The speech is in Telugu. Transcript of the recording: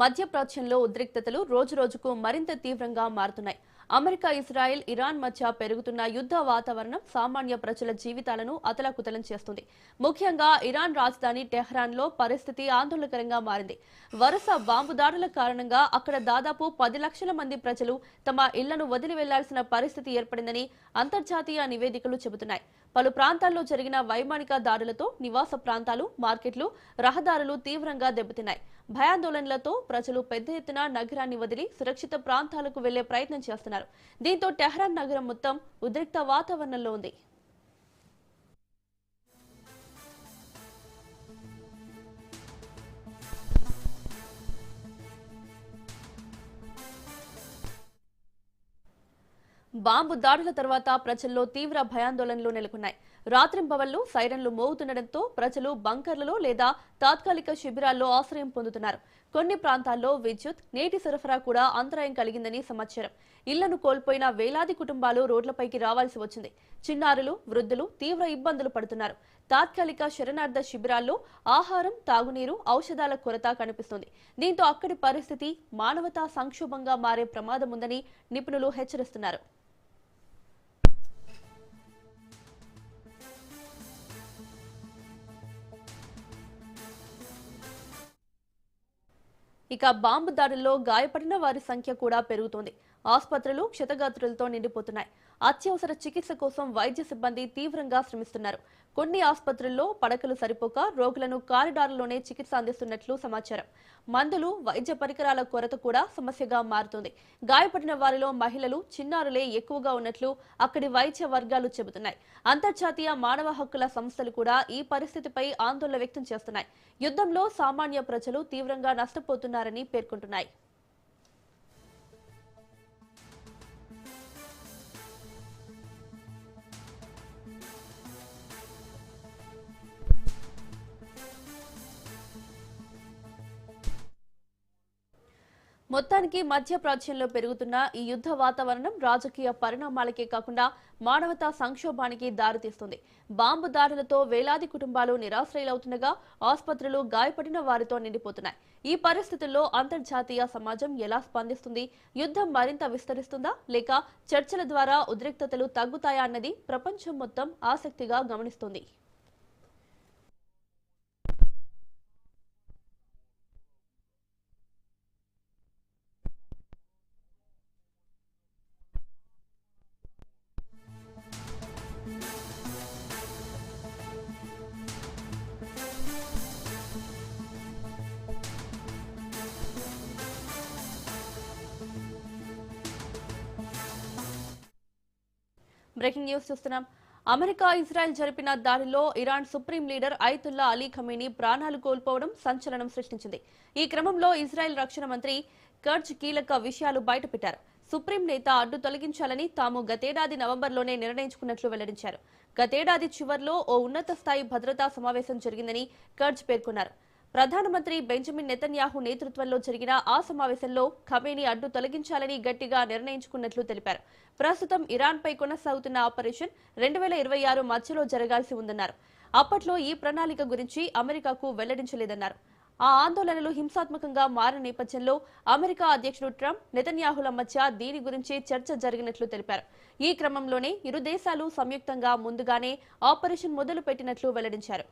మధ్యప్రాచ్యంలో ఉద్రిక్తతలు రోజురోజుకు మరింత తీవ్రంగా మారుతున్నాయి. అమెరికా, ఇజ్రాయెల్, ఇరాన్ మధ్య పెరుగుతున్న యుద్ధ వాతావరణం సామాన్య ప్రజల జీవితాలను అతలాకుతలం చేస్తుంది. ముఖ్యంగా ఇరాన్ రాజధాని టెహ్రాన్లో పరిస్థితి ఆందోళనకరంగా మారింది. వరుస బాంబు దాడుల కారణంగా అక్కడ దాదాపు 10 లక్షల మంది ప్రజలు తమ ఇళ్లను వదిలి వెళ్లాల్సిన పరిస్థితి ఏర్పడిందని అంతర్జాతీయ నివేదికలు చెబుతున్నాయి. పలు ప్రాంతాల్లో జరిగిన వైమానిక దాడులతో నివాస ప్రాంతాలు, మార్కెట్లు, రహదారులు తీవ్రంగా దెబ్బతిన్నాయి. భయాందోళనలతో ప్రజలు పెద్ద ఎత్తున నగరాన్ని వదిలి సురక్షిత ప్రాంతాలకు వెళ్లే ప్రయత్నం చేస్తున్నారు. దీంతో టెహ్రాన్ నగరం మొత్తం ఉద్రిక్త వాతావరణంలో ఉంది. బాంబు దాడుల తర్వాత ప్రజల్లో తీవ్ర భయాందోళనలు నెలకొన్నాయి. రాత్రింబవళ్లు సైరన్లు మోగుతుండటంతో ప్రజలు బంకర్లలో లేదా తాత్కాలిక శిబిరాల్లో ఆశ్రయం పొందుతున్నారు. కొన్ని ప్రాంతాల్లో విద్యుత్, నీటి సరఫరా కూడా అంతరాయం కలిగిందని సమాచారం. ఇళ్లను కోల్పోయిన వేలాది కుటుంబాలు రోడ్లపైకి రావాల్సి వచ్చింది. చిన్నారులు, వృద్ధులు తీవ్ర ఇబ్బందులు పడుతున్నారు. తాత్కాలిక శరణార్థ శిబిరాల్లో ఆహారం, తాగునీరు, ఔషధాల కొరత కనిపిస్తుంది. దీంతో అక్కడి పరిస్థితి మానవతా సంక్షోభంగా మారే ప్రమాదం ఉందని నిపుణులు హెచ్చరిస్తున్నారు. ఇక బాంబు దాడుల్లో గాయపడిన వారి సంఖ్య కూడా పెరుగుతోంది. ఆసుపత్రులు క్షతగాత్రులతో నిండిపోతున్నాయి. అత్యవసర చికిత్స కోసం వైద్య సిబ్బంది తీవ్రంగా శ్రమిస్తున్నారు. కొన్ని ఆసుపత్రుల్లో పడకలు సరిపోక రోగులను కారిడార్లోనే చికిత్స అందిస్తున్నట్లు సమాచారం. మందులు, వైద్య పరికరాల కొరత కూడా సమస్యగా మారుతోంది. గాయపడిన వారిలో మహిళలు, చిన్నారులే ఎక్కువగా ఉన్నట్లు అక్కడి వైద్య వర్గాలు చెబుతున్నాయి. అంతర్జాతీయ మానవ హక్కుల సంస్థలు కూడా ఈ పరిస్థితిపై ఆందోళన వ్యక్తం చేస్తున్నాయి. యుద్ధంలో సామాన్య ప్రజలు తీవ్రంగా నష్టపోతున్నారని పేర్కొంటున్నాయి. మొత్తానికి మధ్యప్రాచ్యంలో పెరుగుతున్న ఈ యుద్ధ వాతావరణం రాజకీయ పరిణామాలకే కాకుండా మానవతా సంక్షోభానికి దారితీస్తుంది. బాంబు దాడులతో వేలాది కుటుంబాలు నిరాశ్రయులవుతుండగా ఆసుపత్రులు గాయపడిన వారితో నిండిపోతున్నాయి. ఈ పరిస్థితుల్లో అంతర్జాతీయ సమాజం ఎలా స్పందిస్తుంది? యుద్ధం మరింత విస్తరిస్తుందా లేక చర్చల ద్వారా ఉద్రిక్తతలు తగ్గుతాయా అన్నది ప్రపంచం మొత్తం ఆసక్తిగా గమనిస్తుంది. బ్రేకింగ్ న్యూస్ చూస్తున్నాం. అమెరికా, ఇజ్రాయెల్ జరిపిన దాడిలో Iran supreme leader Ayatollah Ali Khamenei ప్రాణాలు కోల్పోవడం సంచలనం సృష్టించింది. ఈ క్రమంలో ఇజ్రాయెల్ రక్షణ మంత్రి కర్జ్ కీలక విషయాలు బయటపెట్టారు. సుప్రీం నేత అడ్డు తొలగించాలని తాము గతేడాది నవంబర్లోనే నిర్ణయించుకున్నట్లు వెల్లడించారు. గతేడాది చివర్లో ఓ ఉన్నత స్థాయి భద్రతా సమావేశం జరిగిందని కర్జ్ పేర్కొన్నారు. ప్రధానమంత్రి బెంజమిన్ నెతన్యాహు నేతృత్వంలో జరిగిన ఆ సమావేశంలో ఖమేనీ అడ్డు తొలగించాలని గట్టిగా నిర్ణయించుకున్నట్లు తెలిపారు. ప్రస్తుతం ఇరాన్పై కొనసాగుతున్న ఆపరేషన్ 2026 మధ్యలో జరగాల్సి ఉందన్నారు. అప్పట్లో ఈ ప్రణాళిక గురించి అమెరికాకు వెల్లడించలేదన్నారు. ఆ ఆందోళనలు హింసాత్మకంగా మారిన నేపథ్యంలో అమెరికా అధ్యక్షుడు ట్రంప్, నెతన్యాహుల మధ్య దీని గురించి చర్చ జరిగినట్లు తెలిపారు. ఈ క్రమంలోనే ఇరు దేశాలు సంయుక్తంగా ముందుగానే ఆపరేషన్ మొదలు పెట్టినట్లు వెల్లడించారు.